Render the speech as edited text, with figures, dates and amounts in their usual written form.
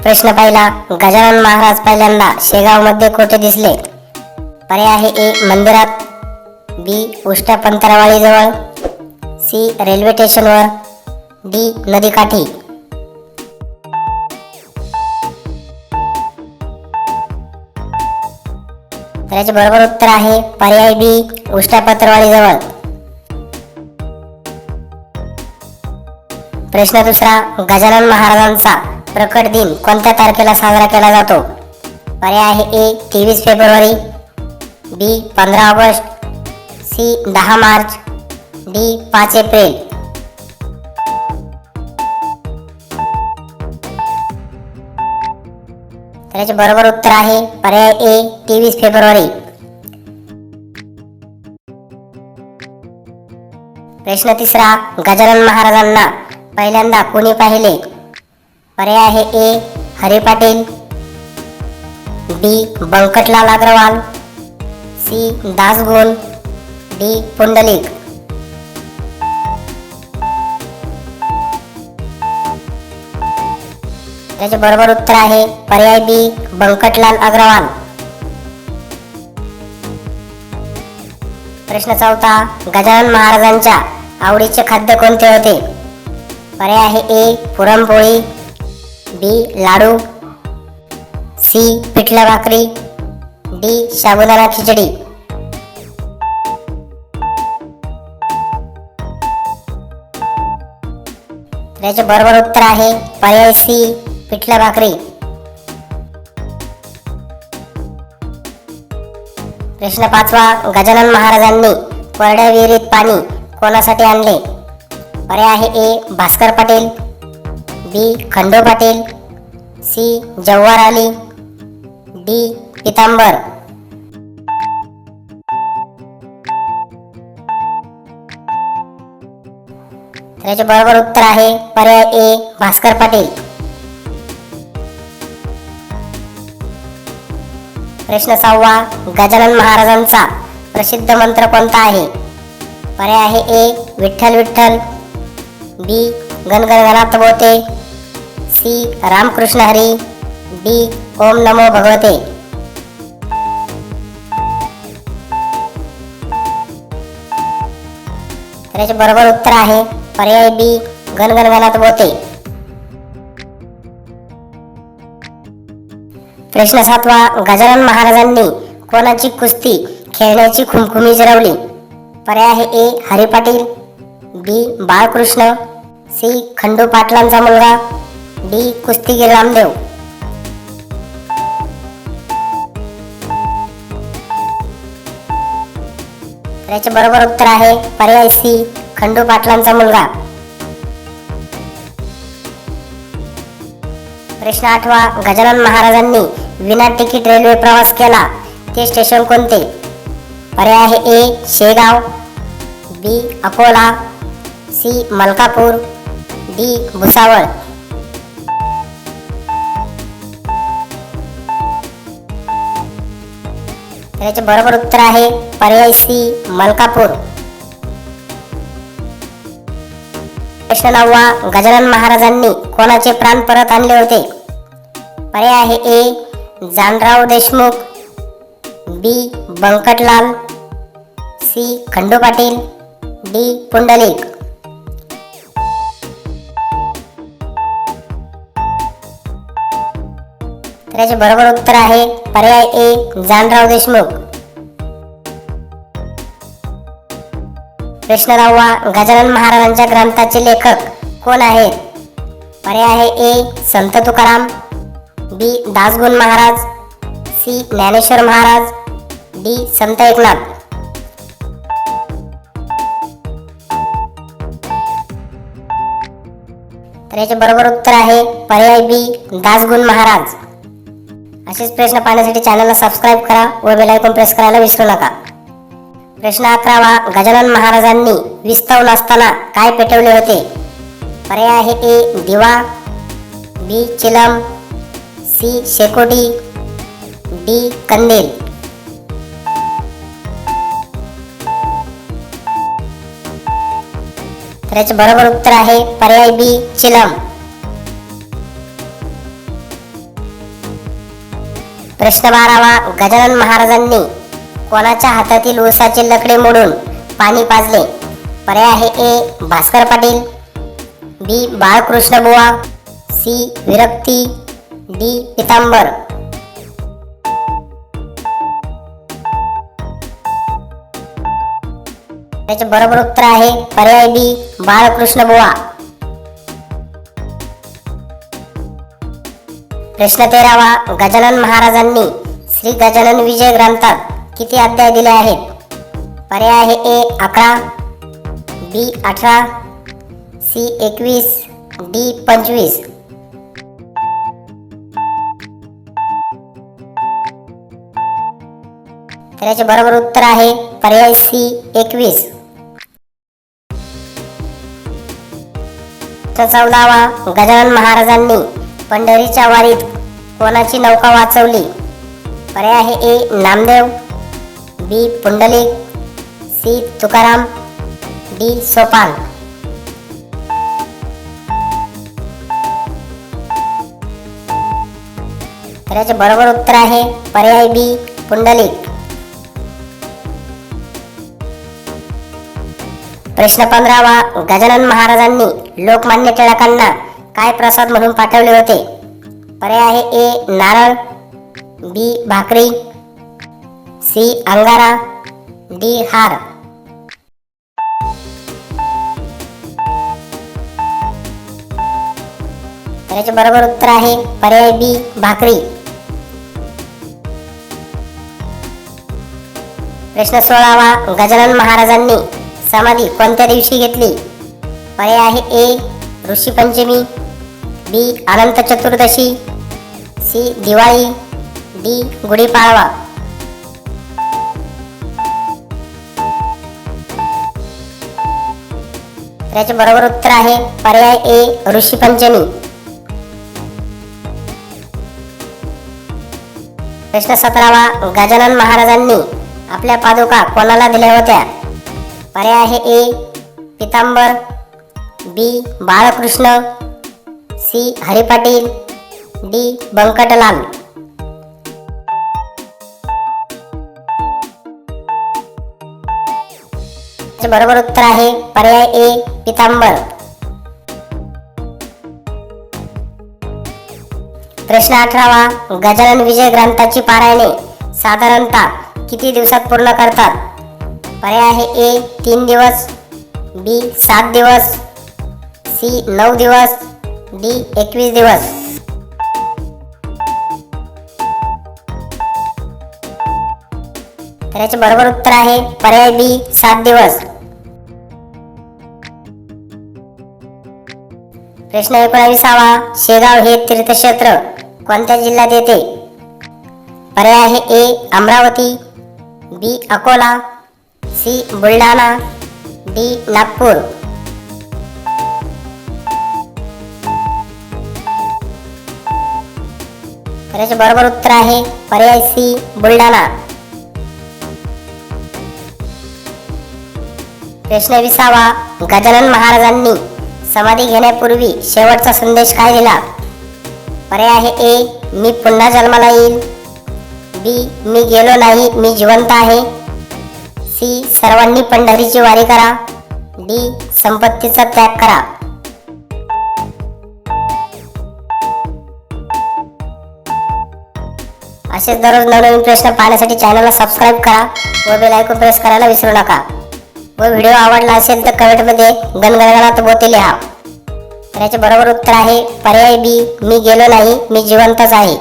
प्रश्न पहिला, गजानन महाराज पहिल्यांदा शेगावमध्ये कोठे दिसले? पर्याय आहे ए मंदिरात, बी उष्ट्या पंतरवाळीजवळ, सी रेल्वे स्टेशनवर, डी नदीकाठी. तर याचे बरोबर उत्तर आहे पर्याय बी उष्ट्या पंतरवाळीजवळ. प्रश्न दुसरा, गजानन महाराजांचा प्रकट दिन कोणत्या तारखेला साजरा केला जातो? पर्याय आहे ए 23 फेब्रुवारी, B 15 August, C 10 March, D 5 April. तर याचे बरोबर उत्तर आहे पर्याय ए 23 फेब्रुवारी. प्रश्न तिसरा, गजानन महाराजांना पहिल्यांदा कोणी पाहिले? पर्याय आहे ए हरी पाटील, बी बंकटलाल अग्रवाल, सी दासगुण, डी पुंडलिक. याचे बरोबर उत्तर आहे पर्याय बी बंकटलाल अग्रवाल. प्रश्न चौथा, गजानन महाराजांच्या आवडीचे खाद्य कोणते होते? पर्याय आहे ए पुरणपोळी, बी लाडू, सी पिठलं भाकरी, डी साबुदाणा खिचडी. याचे बरोबर उत्तर आहे पर्याय सी पिठलं भाकरी. प्रश्न पाचवा, गजानन महाराजांनी कोरड्या विहिरीत पाणी कोणासाठी आणले? पर्याय आहे ए भास्कर पाटील, बी खंडू पाटील, सी जव्हार अली, डी पितांबर. याचे बरोबर उत्तर आहे पर्याय ए भास्कर पाटील. प्रश्न सहावा, गजानन महाराजांचा प्रसिद्ध मंत्र कोणता आहे? पर्याय आहे ए विठ्ठल विठ्ठल, बी गणगण गणात बोते, सी रामकृष्ण हरी, डी ओम नमो भगवते. याचे बरोबर उत्तर आहे पर्याय बी गणगण गणात बोते. प्रश्न सातवा, गजानन महाराजांनी कोणाची कुस्ती खेळण्याची खुमखुमी जिरवली? पर्याय आहे ए हरी पाटील, बी बाळकृष्ण, सी खंडू पाटलांचा मुलगा, डी कुस्तीगीर रामदेव. याचे बरोबर उत्तर आहे पर्याय सी खंडू पाटलांचा मुलगा. प्रश्न आठवा, गजानन महाराजांनी विना तिकीट रेल्वे प्रवास केला ते स्टेशन कोणते? पर्याय आहे ए शेगाव, बी अकोला, सी मलकापूर, डी भुसावळ. याचे बरोबर उत्तर आहे पर्याय सी मलकापूर. प्रश्न नववा, गजानन महाराजांनी कोणाचे प्राण परत आणले होते? पर्याय आहे ए जानराव देशमुख, बी बंकटलाल, सी खंडू पाटील, डी पुंडलिक. याचे बरोबर उत्तर आहे पर्याय ए जानराव देशमुख. प्रश्न 9, गजानन महाराजांच्या ग्रंथाचे लेखक कोण आहेत? पर्याय आहे ए संत तुकाराम, बी दासगुण महाराज, सी ज्ञानेश्वर महाराज, डी संत एकनाथ. तर याचे बरोबर उत्तर आहे पर्याय बी दासगुण महाराज. असेच प्रश्न पाहण्यासाठी चॅनलला सबस्क्राईब करा व बेल आयकॉन प्रेस करायला विसरू नका. प्रश्न 11, गजानन महाराजांनी विस्तव नसताना काय पेटवले होते? पर्याय आहे ए दिवा, बी चिलम, सी शेकोटी, डी कंदील. तर याचे बरोबर उत्तर आहे पर्याय बी चिलम. प्रश्न 12वा, गजानन महाराजांनी कोणाच्या हातातील ऊसाचे लकडे मोडून पाणी पाजले? पर्याय आहे ए भास्कर पाटील, बी बाळकृष्ण बुवा, सी विरक्ती, डी पितांबर. त्याचे बरोबर उत्तर आहे पर्याय बी बाळकृष्ण बुवा. प्रश्न 13वा, गजानन महाराजांनी श्री गजानन विजय ग्रंथात किती अध्याय दिले आहेत? पर्याय आहे ए 11, बी 18, सी 21, डी 25. त्याचे बरोबर उत्तर आहे पर्याय सी 21. 14वा, गजानन महाराजांनी पंढरीच्या वारीत कोणाची नौका वाचवली? पर्याय आहे ए नामदेव, बी पुंडलिक, सी तुकाराम, डी सोपान. त्याचे बरोबर उत्तर आहे पर्याय बी पुंडलिक. प्रश्न 15वा, गजानन महाराजांनी लोकमान्य टिळकांना काय प्रसाद म्हणून पाठवले होते? पर्याय आहे ए नारळ, बी भाकरी, सी अंगारा, डी हार. त्याचे बरोबर उत्तर आहे पर्याय बी भाकरी. प्रश्न 16वा, गजानन महाराजांनी समाधी कोणत्या दिवशी घेतली? पर्याय आहे ए ऋषी पंचमी, बी अनंत चतुर्दशी, सी दिवाळी, डी गुढीपाडवा. त्याचे बरोबर उत्तर आहे पर्याय ए ऋषी पंचमी. प्रश्न 17वा, गजानन महाराजांनी आपल्या पादुका कोणाला दिल्या होत्या? पर्याय आहे ए पितांबर, बी बाळकृष्ण, सी हरिपाटील, डी बंकटलाल. बरोबर उत्तर आहे पर्याय ए पितांबर. प्रश्न 18वा, गजानन विजय ग्रंथाची पारायणे साधारणतः किती दिवसात पूर्ण करतात? पर्याय आहे ए 3 दिवस, बी 7 दिवस, सी 9 दिवस, डी 21 दिवस. तर याचे बरोबर उत्तर आहे पर्याय बी 7 दिवस. प्रश्न 19वा, शेगाव हे तीर्थक्षेत्र कोणत्या जिल्ह्यात येते? पर्याय आहे ए अमरावती, बी अकोला, सी बुलढाणा, डी नागपूर. याचे बरोबर उत्तर आहे पर्याय सी बुलढाणा. प्रश्न 20वा, गजानन महाराजांनी समाधी घेण्यापूर्वी शेवटचा संदेश काय दिला? पर्याय आहे ए मी पुन्हा जन्माला येईल, बी मी गेलो नाही मी जिवंत आहे, सी सर्वांनी पंढरीची वारी करा, डी संपत्तीचा त्याग करा. असेच दररोज नवनवीन प्रश्न पाहण्यासाठी चॅनलला सबस्क्राईब करा व बेल आयकॉन प्रेस करायला विसरू नका. व व्हिडिओ आवडला असेल तर कमेंटमध्ये गणगणगणात बोते लिहा. तर याचे बरोबर उत्तर आहे पर्याय बी मी गेलो नाही मी जिवंतच आहे.